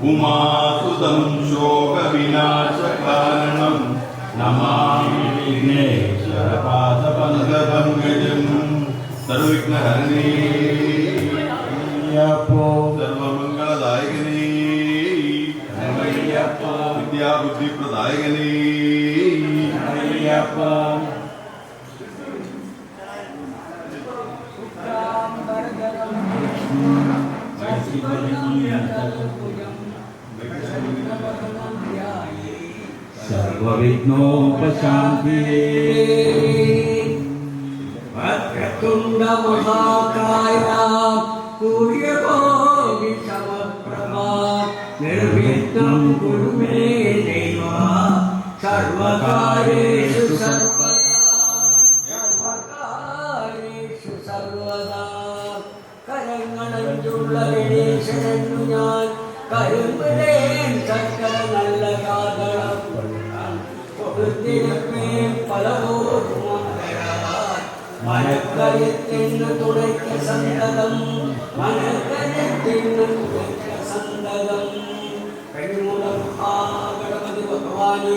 उमासुतं शोकविनाशकारणं नमामि विघ्नेश्वरपादपङ्कजं सर्वविघ्नहरणे सर्वमङ्गलदायकने विद्याबुद्धिप्रदायकने सर्वविघ्नोपशान्तिये वक्रतुण्ड महाकाय सूर्यकोटि समप्रभा निर्विघ्नं कुरु मे देव सर्वकार्येषु सर्वदा കരങ്ങളഞ്ചുള്ള ഗണേശനു ഞാൻ കരുമ്പലേ ചക്കര നല്ല കാതളം കൊടുത്തിരപ്പേ പലവോടും മനക്കരത്തിന് തുണയ്ക്ക സന്തതം മനക്കരത്തിന് തുണയ്ക്ക സന്തതം കഴിമുളം ആ ഗണപതി ഭഗവാനേ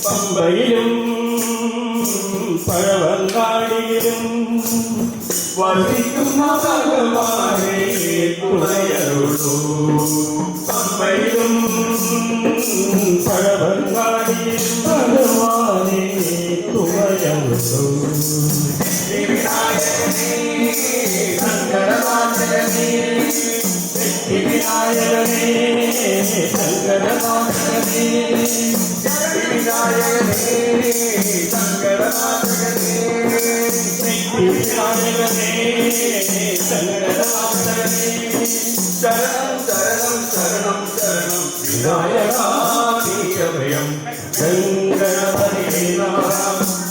പമ്പയിലും പഴവങ്ങാടിയിലും വസിക്കുന്ന ഭഗവാനെ തുണയരുളൂ. പമ്പയിലും പഴവങ്ങാടിയിലും ഭഗവാനെ തുണയരുളൂ. ശങ്കരനാഥനേ വിനായകനേ ശങ്കരനാഥനേ വിനായകനേ ശങ്കരനാഥനേ വിനായകനേ ശങ്കരനാഥനേ ശരണം ശരണം ശരണം ശരണം വിനായകാഭയം ഗംഗണപതയേ നമഃ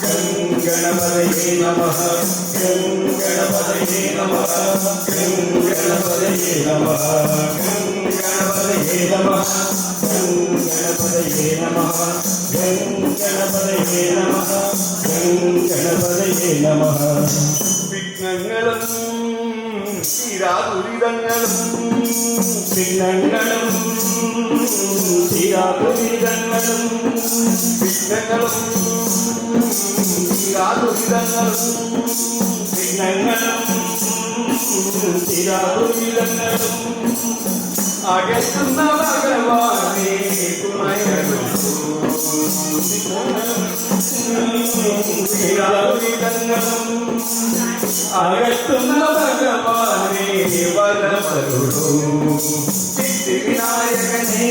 ഗംഗണപതയേ നമഃ ഗംഗണപതയേ നമഃ ഗംഗണപതയേ നമഃ ഗംഗണപതയേ നമഃ ഗംഗണപതയേ നമഃ ഗംഗണപതയേ നമഃ ഗംഗണപതയേ നമഃ. വിഘ്നങ്ങളും തീരാദുരിതങ്ങളും വിഘ്നങ്ങളും തീരാദുരിതങ്ങളും വിഘ്നങ്ങളും തീരാദുരിതങ്ങളും വിഘ്നങ്ങളും തീരാദുരിതങ്ങളും അകറ്റുന്ന ഭഗവാനെ തുണയരുളൂ. തീരാദുരിതങ്ങളും അകറ്റുന്ന ഭഗവാനെ വരമരുളൂ. സിദ്ധിവിനായകനേ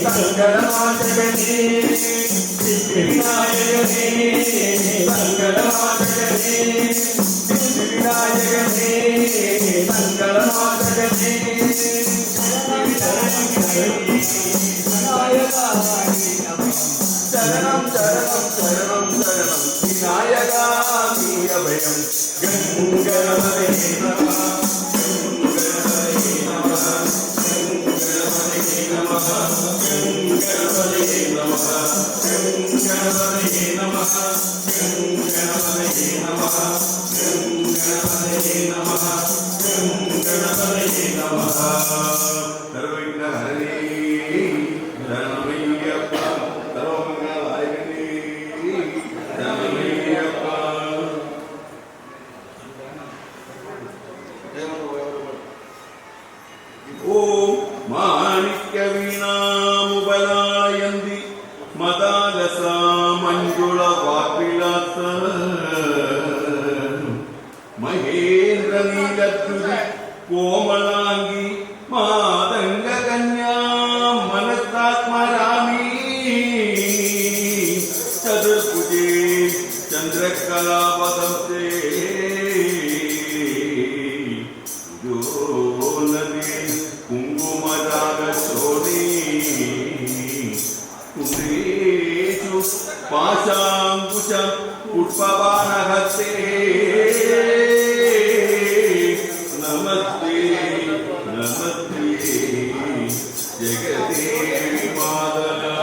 സങ്കടനാശകനേ സിദ്ധിവിനായകനേ സങ്കടനാശകനേ സിദ്ധിവിനായകനേ സങ്കടനാശകനേ ശരണം ശരണം ശരണം ശരണം വിനായകാഭയം ഗംഗണപതയേ നമഃ ഗംഗണപതയേ നമഃ ഗംഗണപതയേ നമഃ ഗംഗണപതയേ നമഃ ഗംഗണപതയേ നമഃ ഗംഗണപതയേ गणपतये नमः गणपतये नमः सर्वविघ्नहरणे शरणमय्यप्प सर्वमङ्गलदायिने शरणमय्यप्प ओम माणिक्यवीणामुपलायन्ति मदालसा मञ्जुळवापिलात महेन्द्रनीलद्युति कोमलांगी मातङ्गकन्या मनस्तात्मरामी चतुर्भुजे चन्द्रकलावदंसे जोनदे कुङ्कुमरागशोणे कुण्डेषु पाशाङ्कुशं पुष्पबाणहस्ते नमस्ते नमस्ते जगदेवी माता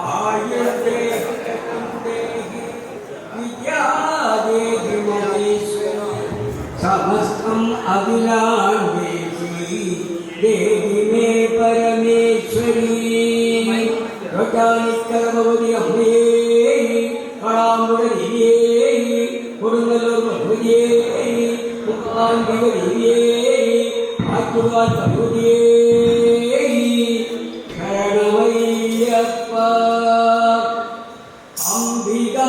आयते देहि विद्यादेहि महेश्वरी समस्तम् अभिलाषेहि देहि मे परमेश्वरी रजानिकरमवति अम्बे कलामुदरिये कुरुन्दलोकभुजे मुखान्विवरिये आत्मवात्मभुजे शरणमय्यप्पा अम्बिका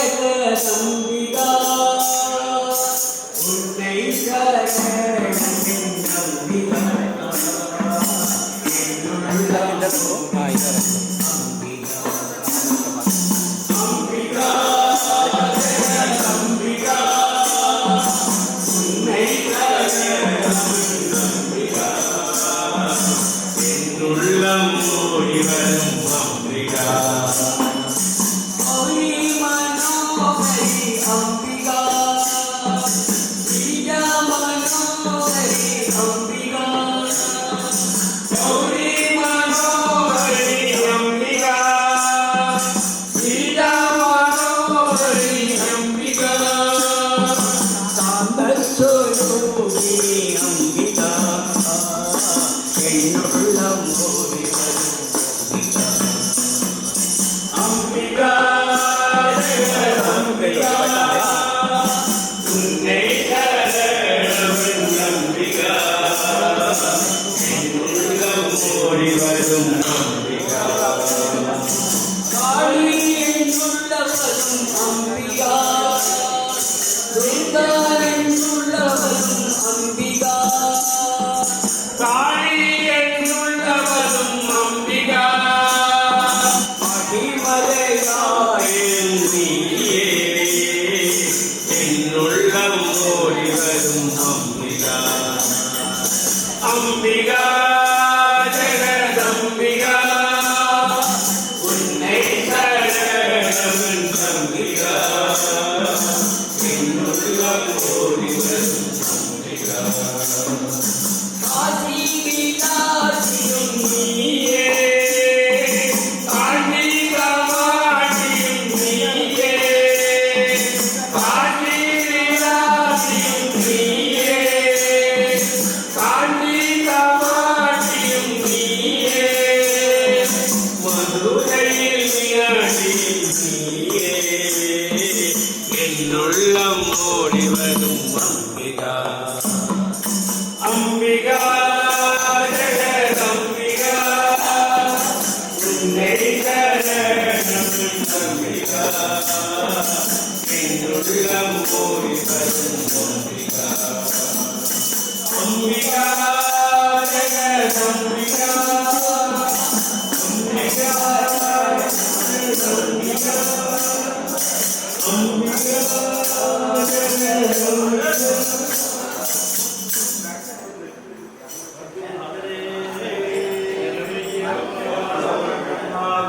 जगदम्बिका उन्नै शरणमय्यम्बिका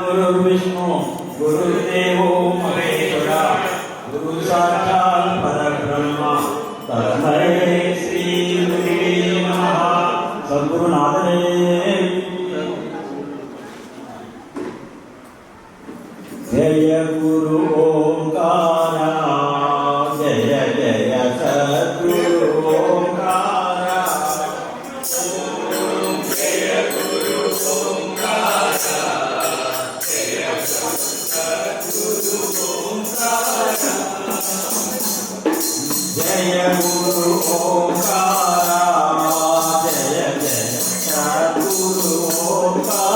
गुरुर्विष्णु गुरुर्देवो महेश्वरा गुरु साक्षात् परब्रह्म तस्मै श्री गुरुवे नमः। सद्गुरुनाथने जय गुरु ओंकार जय जय सद्गुरु ओंकार जय गुरु ओंकार जय जय सद्गुरु ओंकार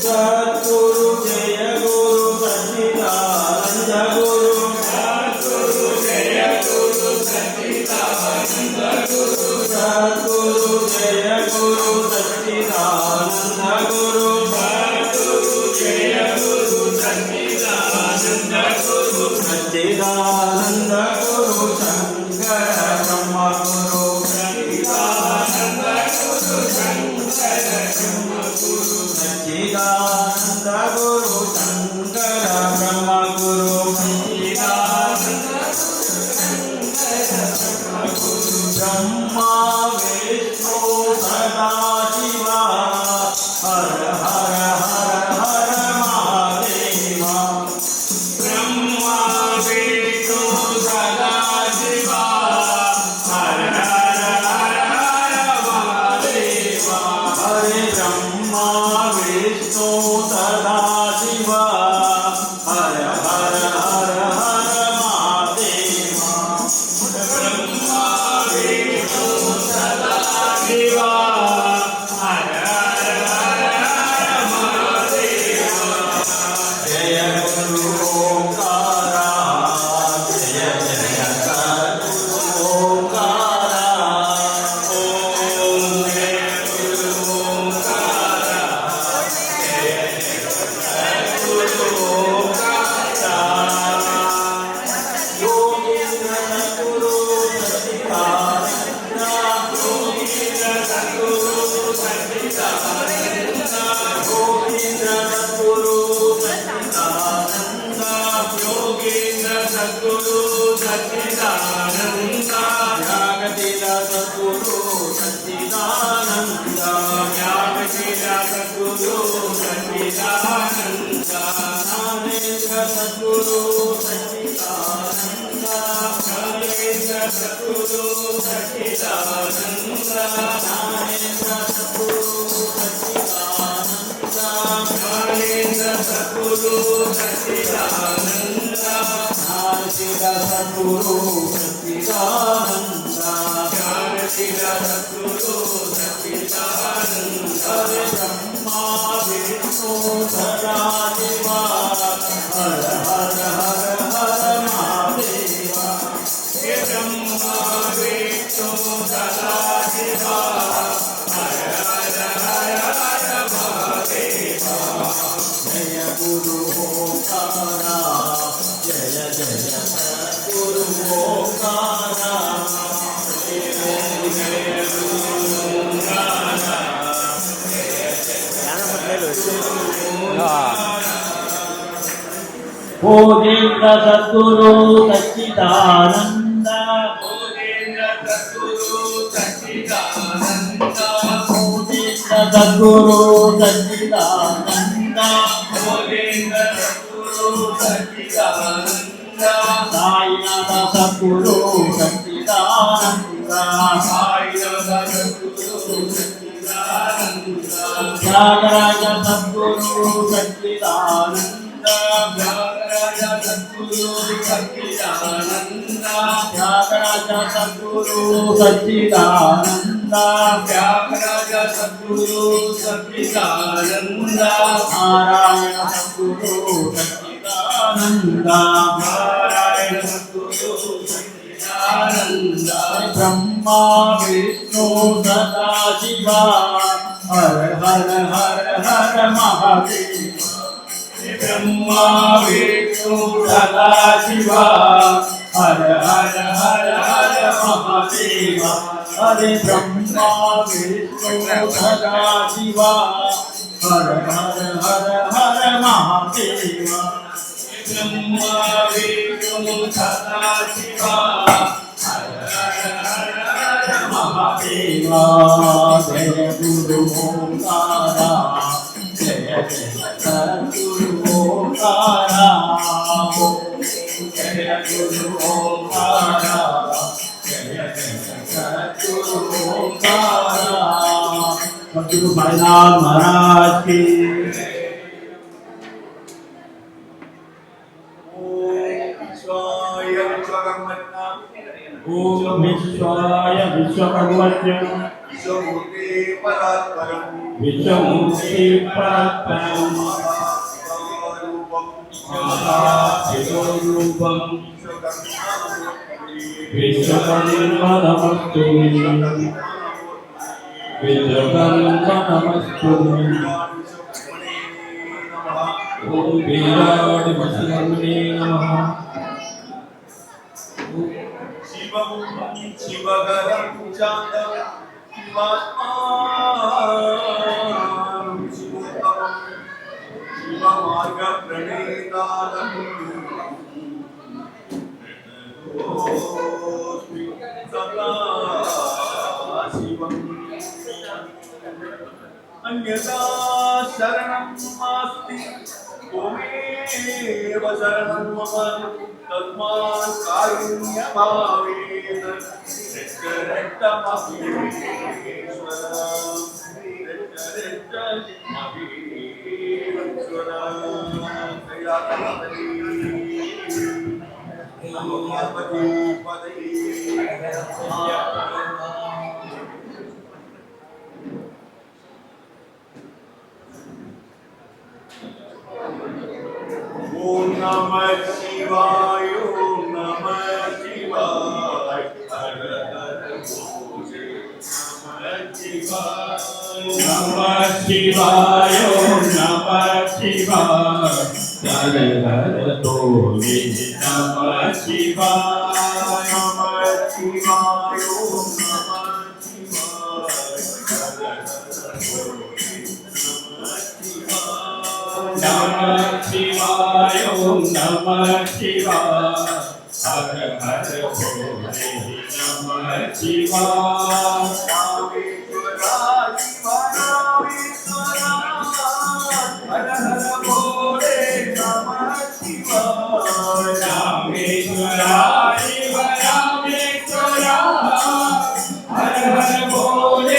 सद्गुरु जय गुरु सच्चिदानंद गुरु सद्गुरु जय गुरु सच्चिदानंद गुरु सद्गुरु जय गुरु सच्चिदानंद गुरु सद्गुरु जय गुरु सच्चिदानंद गुरु सच्चिदानंद गुरु शंकर ब्रह्म गुरु सच्चिदानंद गुरु शंकर ब्रह्म गुरु सच्चिदानंद गुरु शंकर ब्रह्म गुरु सच्चिदानंद ब्रह्मा विष्णु सदा शिवा हर हर हर हर महादेवा ब्रह्मा विष्णु सदा शिवा हर हर हर हर महादेवा हरे ब्रह्मा विष्णु सदा शिवा हर हर हर हर महादेवा ब्रह्मा विष्णु सदा शिवा हर हर हर हर महादेवा जय गुरु ओंकार जय जय सद्गुरु ओंकार ओम जय गुरु ओंकार जय जय सद्गुरु ओंकार योगीन्द्र सद्गुरु सच्चिदानंद योगीन्द्र सद्गुरु सच्चिदानंद योगीन्द्र सद्गुरु सच्चिदानंद योगीन्द्र सद्गुरु सच्चिदानंद जागतिक सद्गुरु सच्चिदानंद जागतिक सद्गुरु सच्चिदानंद ज्ञानेन्द्र सद्गुरु सच्चिदानंद ज्ञानेन्द्र सद्गुरु सच्चिदानंद ज्ञानेन्द्र सद्गुरु सच्चिदानंद ज्ञानेन्द्र सद्गुरु सच्चिदानंद ज्ञानशील सद्गुरु सच्चिदानंद ज्ञानशील सद्गुरु सच्चिदानंद हरे ब्रह्मा विष्णु सदा शिवा हर हर हर हर महादेवा हे ब्रह्मा विष्णु सदा शिवा हर हर हर हर महादेवा जय गुरु ओंकार जय जय सद्गुरु ओंकार जय गुरु ओंकार भोजेन्द्र सद्गुरु सच्चिदानंद भोजेन्द्र सद्गुरु सच्चिदानंद भोजेन्द्र सद्गुरु सच्चिदानंद भोजेन्द्र सद्गुरु सच्चिदानंद साईनाथ सद्गुरु सच्चिदानंद साईनाथ सद्गुरु सच्चिदानंद त्यागराज सद्गुरु सच्चिदानंद त्यागराज सद्गुरु सच्चिदानंद त्यागराज सद्गुरु सच्चिदानंद त्यागराज सद्गुरु सच्चिदानंद नारायण सद्गुरु सच्चिदानंद नारायण सद्गुरु सच्चिदानंद ब्रह्मा विष्णु सदा शिवा हर हर हर हर महादेव ब्रह्मा विष्णु सदा शिवा हर हर हर हर महादेव हरे ब्रह्मा विष्णु सदा शिवा हर हर हर हर महादेव ब्रह्मा विष्णु सदाशिवा हर हर हर हर महादेवा जय गुरु ओंकारा जय जय सद्गुरु ओंकारा जय गुरु ओंकारा जय जय सद्गुरु ओंकारा सद्गुरु साईनाथ महाराज की ओम विश्वाय विश्वकर्मण्य विश्वमूर्ते परात्परम् विश्वमूर्ति परात्परम् शिवरूपं विश्वकर्मा नमस्तु विश्वकर्मा नमस्तु ओम वीराय वसुदेवाय नमः शिवगरं चान्दं शिवात्मानं शिवोत्तमं शिवमार्गप्रणेतारं प्रणतोऽस्मि सदा शिवम् अन्यथा शरणं नास्ति त्वमेव शरणं मम तस्मात् कारुण्यभावेन ओम नमः शिवाय ओम नमः शिवाय हर हर भोले नमः शिवाय नमः शिवाय ओम नमः शिवाय हर हर भोले नमः शिवाय नमः शिवाय ओम नमः शिवाय नमः शिवाय ओम नमः शिवाय हर हर भोले नमः शिवाय हर हर भोले नमः शिवाय रामेश्वरा शिव रामेश्वरा हर हर भोले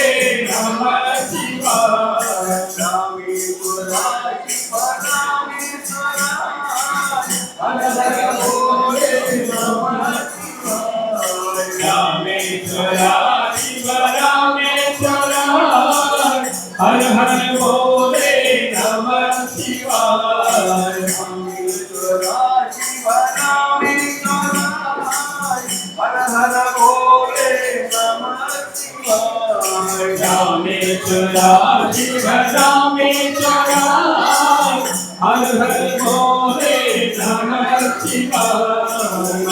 नमः शिवाय रामेश्वरा शिव रामेश्वरा हर हर भोले नमः शिवाय रामेश्वरा शिव रामेश्वरा हर हर भोले नमः शिवाय रामेश्वरा शिव रामेश्वरा हर हर भोले नमः शिवाय रामेश्वरा शिव रामेश्वरा हर हर भोले नमः शिवाय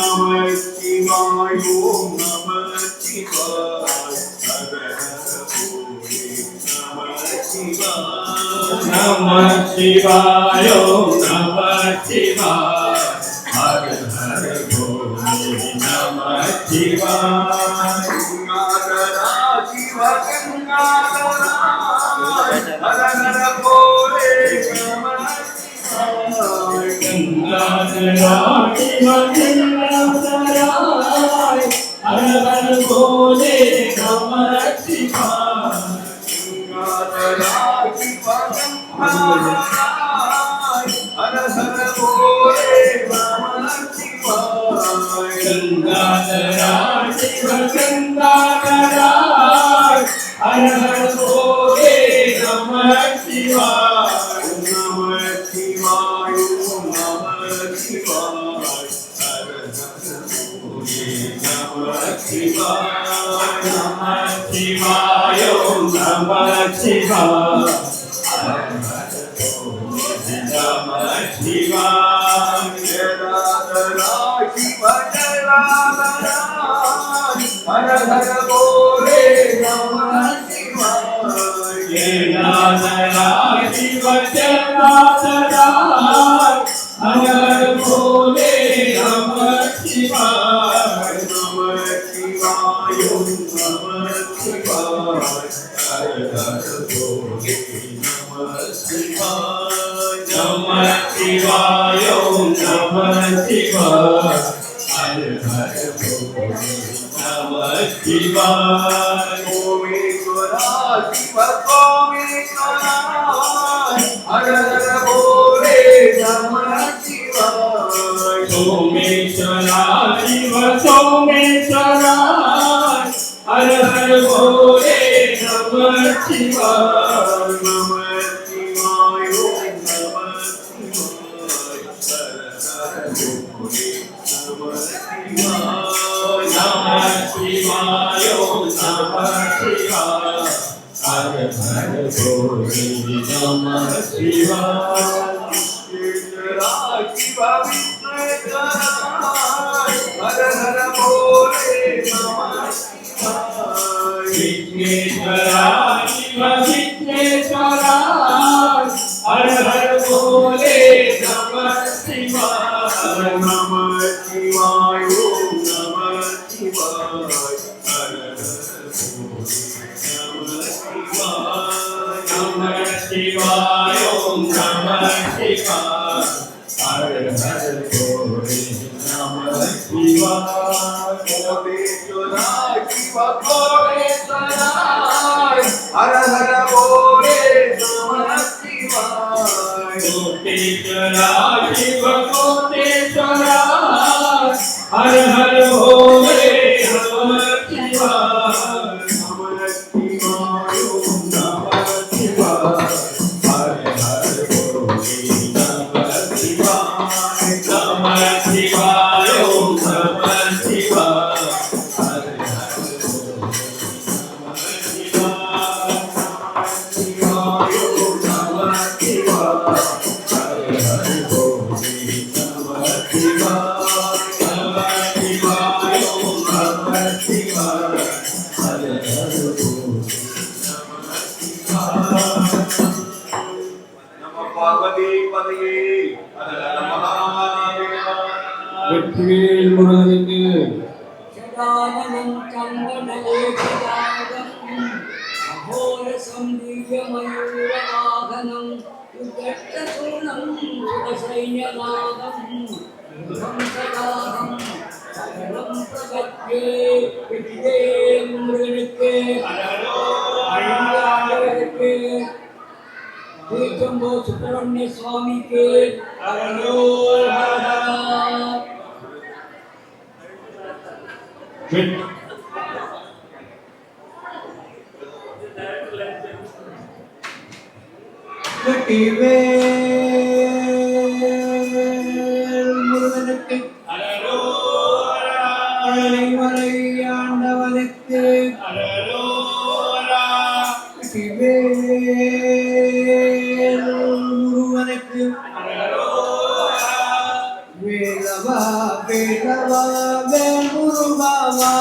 नमः शिवाय ओम नमः शिवाय हर हर भोले नमः शिवाय नमः शिवाय ओम नमः शिवाय हर हर भोले नमः शिवाय गंगाधरा शिव गंगाधरा हर हर भोले नमः शिवाय गंगाधरा शिव गंगाधरा हर हर भोले नमः शिवाय गंगाधरा शिव गंगाधरा हर हर भोले नमः शिवाय गंगाधरा शिव गंगाधरा हर हर भोले नमः शिवाय नमः शिवाय ओम नमः शिवाय हर हर भोले नमः शिवाय नमः शिवाय ओम नमः शिवाय हर हर भोले नमः शिवाय जलाधरा शिव जलाधरा हर हर भोले नमः शिवाय जलाधरा शिव जलाधरा हर हर सुब्रमण्य स्वामी के முருகனுக்கு ஆண்டவனுக்கு முருகனுக்கு வேலவா வேலவா வேல் முருகாவா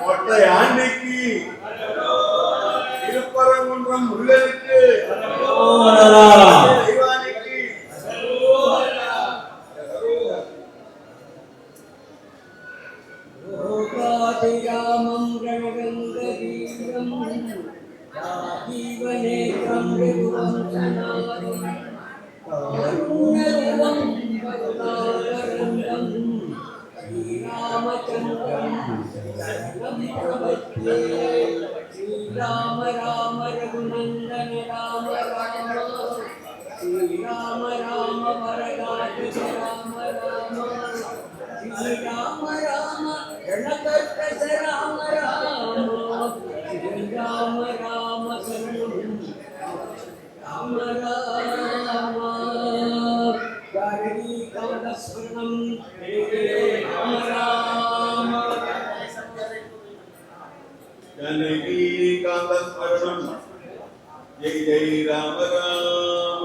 மொட்டை ஆண்டிக்கு திருப்பரங்குன்றம் முருகனுக்கு தெய்வானைக்கு ராமம் ரணகங்கதீரம் ராஜீவநேத்ரம் ரகுவம்சநாதம் கருணரூபம் கருணாகரந்தம் श्रीरामचन्द्रं शरणं प्रपद्ये श्रीराम राम रघुनन्दन राम राम श्रीराम राम वरदायक राम राम श्रीराम राम रणकर्कश राम राम श्रीराम राम शरणं राम राम गारी कवलस्मरणं राम राम जानकी कांतस्मरणं जय जय राम राम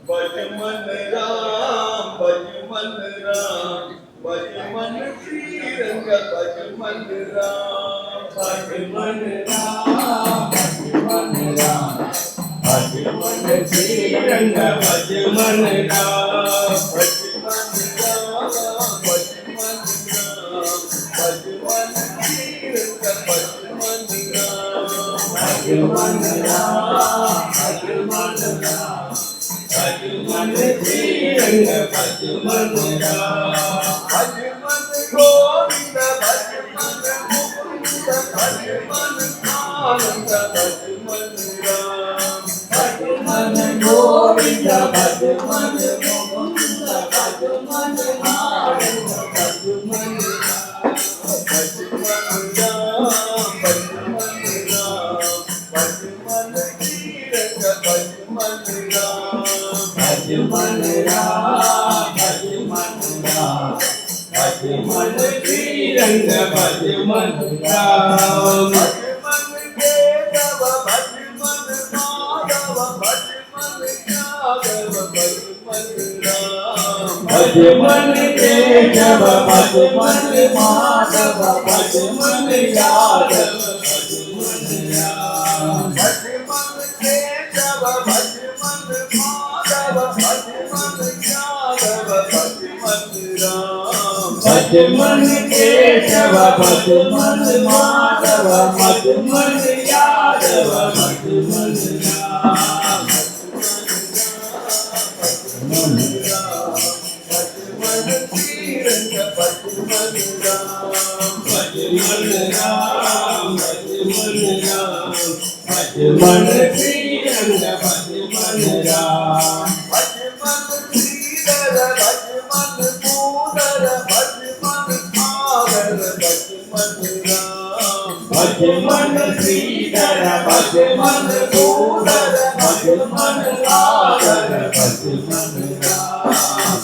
भजमन राम भजमन राम भजमन श्रीरंग भजमन राम भजमन राम भजमन राम भजमन श्रीरंग भजमन राम भजमन राम भजमन राम भजमन श्रीरंग भजमन राम भजमन राम भजमन राम भजमन श्रीरंग भजमन राम भजमन गोविंद भजमन मुकुंद भजमन आनंद भजमन राम भजमन गोविंद भजमन मुकुंद भजमन आनंद भजमन भजमन राम भजमन राम भजमन तीरथ भजमन राम भजमन राम भजमन राम भजमन तीरथ भजमन राम भजमन केशव भजमन माधव भजमन यादव भजमन राम भजमन केशव भजमन माधव भजमन यादव भजमन राम भजमन केशव भजमन माधव भजमन यादव भजमन राम भजमन केशव भजमन माधव भजमन यादव भजमन राम भजमन तीरथ भजमन राम भजमन राम भजमन राम भजमन श्रीरंग भजमन राम भजमन श्रीधर भजमन पूधर भजमन आवर भजमन राम भजमन श्रीधर भजमन पूधर भजमन आवर भजमन राम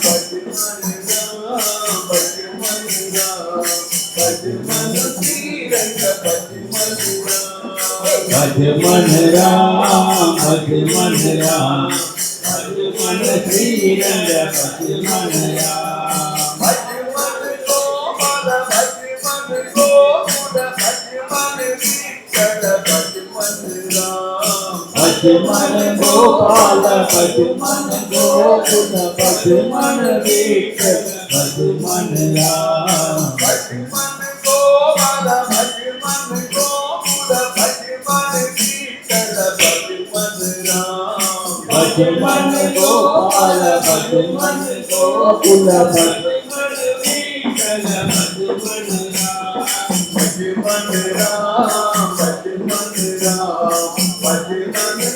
भजमन राम भजमन राम भजमन श्रीरंग भजमन राम भजमन राम भजमन राम भजमन श्रीरंग भजमन राम भजमन गोपाल भजमन गोकुल भजमन विठ्ठल भजमन राम भजमन गोपाल भजमन गोकुल भजमन विठ्ठल भजमन राम भजमन गोपाल भजमन गोकुल भजमन विठ्ठल भजमन राम भजमन गोपाल भजमन गोकुल भजमन विठ्ठल भजमन राम भजमन राम भजमन राम भजमन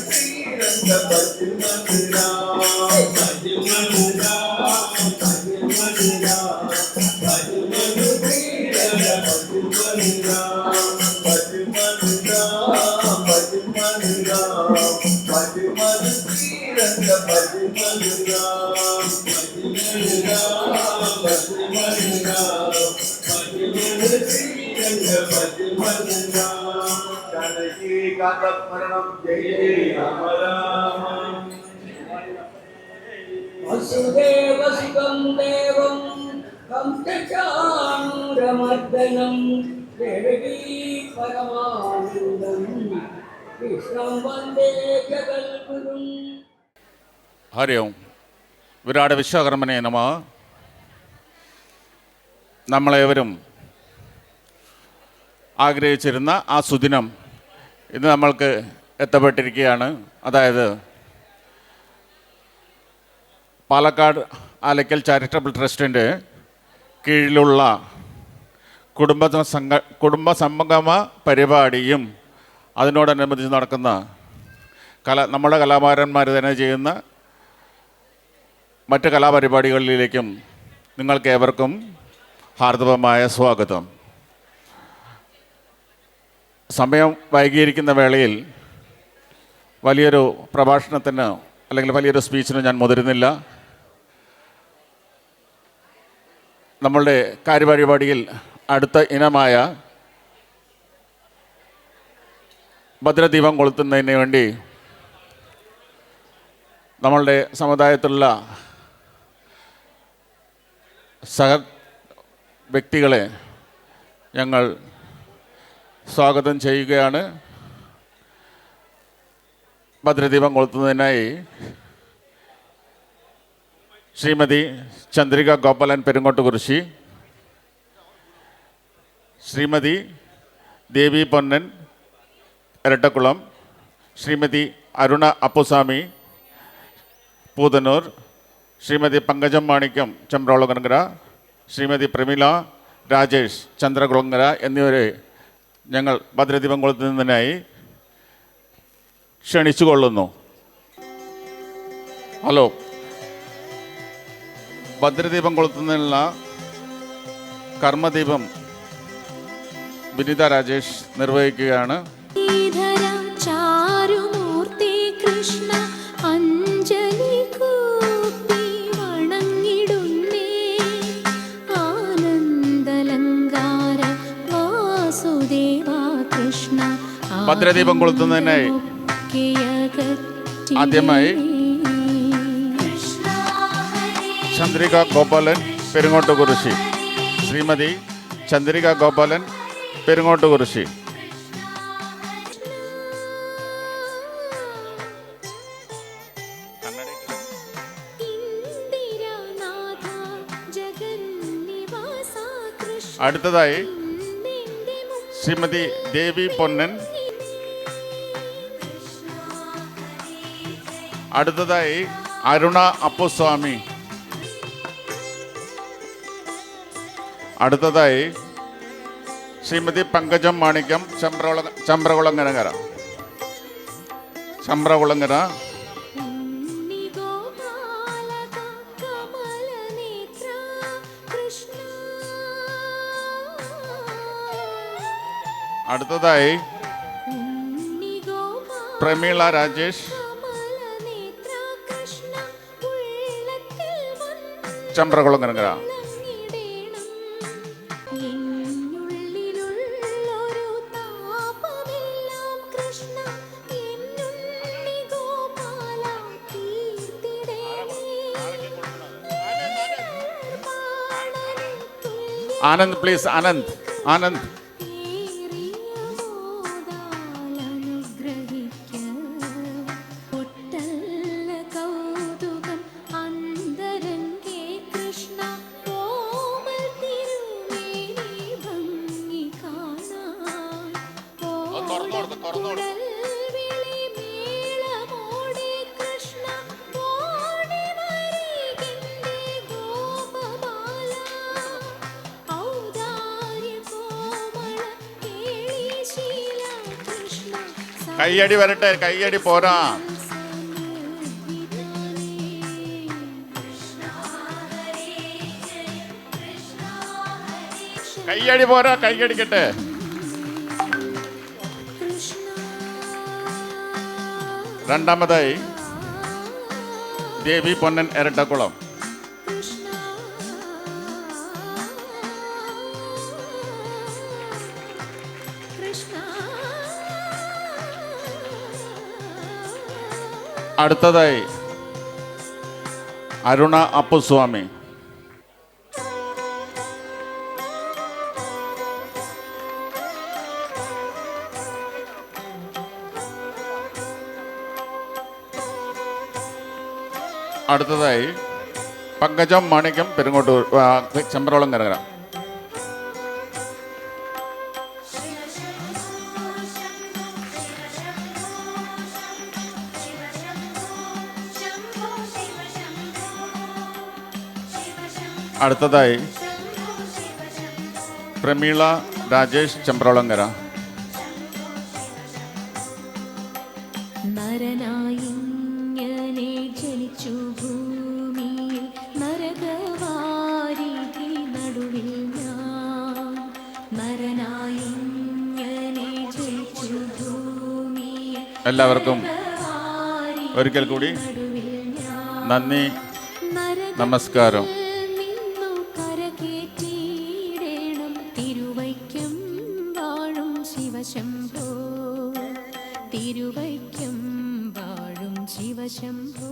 वसुदेवसुतं देवं कंसचाणूरमर्दनं देवकी परमानन्दं कृष्णं वन्दे जगद्गुरुं. हरि ओम. വിരാട് വിശ്വകർമ്മനെ നമ. നമ്മളേവരും ആഗ്രഹിച്ചിരുന്ന ആ സുദിനം ഇന്ന് നമ്മൾക്ക് എത്തപ്പെട്ടിരിക്കുകയാണ്. അതായത് പാലക്കാട് ആലക്കൽ ചാരിറ്റബിൾ ട്രസ്റ്റിൻ്റെ കീഴിലുള്ള കുടുംബ സംഗമ പരിപാടിയും അതിനോടനുബന്ധിച്ച് നടക്കുന്ന നമ്മുടെ കലാകാരന്മാർ തന്നെ ചെയ്യുന്ന മറ്റ് കലാപരിപാടികളിലേക്കും നിങ്ങൾക്ക് ഏവർക്കും ഹാർദവമായ സ്വാഗതം. സമയം വൈകിയിരിക്കുന്ന വേളയിൽ വലിയൊരു പ്രഭാഷണത്തിന് അല്ലെങ്കിൽ വലിയൊരു സ്പീച്ചിന് ഞാൻ മുതിരുന്നില്ല. നമ്മളുടെ കാര്യപരിപാടിയിൽ അടുത്ത ഇനമായ ഭദ്രദീപം കൊളുത്തുന്നതിന് വേണ്ടി നമ്മളുടെ സമുദായത്തിലുള്ള സഹ വ്യക്തികളെ ഞങ്ങൾ സ്വാഗതം ചെയ്യുകയാണ്. ഭദ്രദീപം കൊളുത്തുന്നതിനായി ശ്രീമതി ചന്ദ്രിക ഗോപാലൻ പെരുങ്ങോട്ടുകുറിശി, ശ്രീമതി ദേവി പൊന്നൻ ഇരട്ടക്കുളം, ശ്രീമതി അരുണ അപ്പുസ്വാമി പൂതന്നൂർ, ശ്രീമതി പങ്കജം മാണിക്യം ചമ്പ്രോളകര, ശ്രീമതി പ്രമിള രാജേഷ് ചന്ദ്രകുളങ്ങര എന്നിവരെ ഞങ്ങൾ ഭദ്രദീപം കൊളുത്തുന്നതിനായി ക്ഷണിച്ചുകൊള്ളുന്നു. ഹലോ. ഭദ്രദീപം കൊളുത്തുന്നതിനുള്ള കർമ്മദീപം വിനിത രാജേഷ് നിർവഹിക്കുകയാണ്. ഭദ്രദീപം കൊളുത്തുന്നതിനായി ആദ്യമായി ചന്ദ്രിക ഗോപാലൻ പെരുങ്ങോട്ടുകുറിശി, ശ്രീമതി ചന്ദ്രിക ഗോപാലൻ പെരുങ്ങോട്ടുകുറിശി. അടുത്തതായി ശ്രീമതി ദേവി പൊന്നൻ, അടുത്തതായി അരുണ അപ്പുസ്വാമി, അടുത്തതായി ശ്രീമതി പങ്കജം മാണിക്യം ചമ്പ്രകുളങ്ങര. അടുത്തതായി പ്രമീള രാജേഷ് ചമ്പ്രകുളങ്ങര. ആനന്ദ് പ്ലീസ്, ആനന്ദ്. കയ്യടി വരട്ടെ, കയ്യടി പോരാ. കയ്യടി പോരാ, കൈയടിക്കട്ടെ. രണ്ടാമതായി ദേവി പൊന്നൻ എരട്ടക്കുളം. അടുത്തതായി അരുണ അപ്പുസ്വാമി. അടുത്തതായി പങ്കജം മാണിക്യം പെരുങ്ങോട്ടൂർ ചെമ്പ്രവളം കരകര. അടുത്തതായി പ്രമീള രാജേഷ് ചെമ്പ്രവളങ്കര. നരനായിങ്ങനെ ജനിച്ചു ഭൂമിയിൽ നരകവാരിധി നടുവിൽ ഞാൻ. നരനായിങ്ങനെ ജനിച്ചു ഭൂമിയിൽ എല്ലാവർക്കും ഒരിക്കൽ കൂടി നന്ദി, നമസ്കാരം. നിന്നു കരകേറ്റിയിടേണം തിരുവൈക്കം വാഴും ശിവശംഭോ. തിരുവൈക്കം വാഴും ശിവശംഭോ.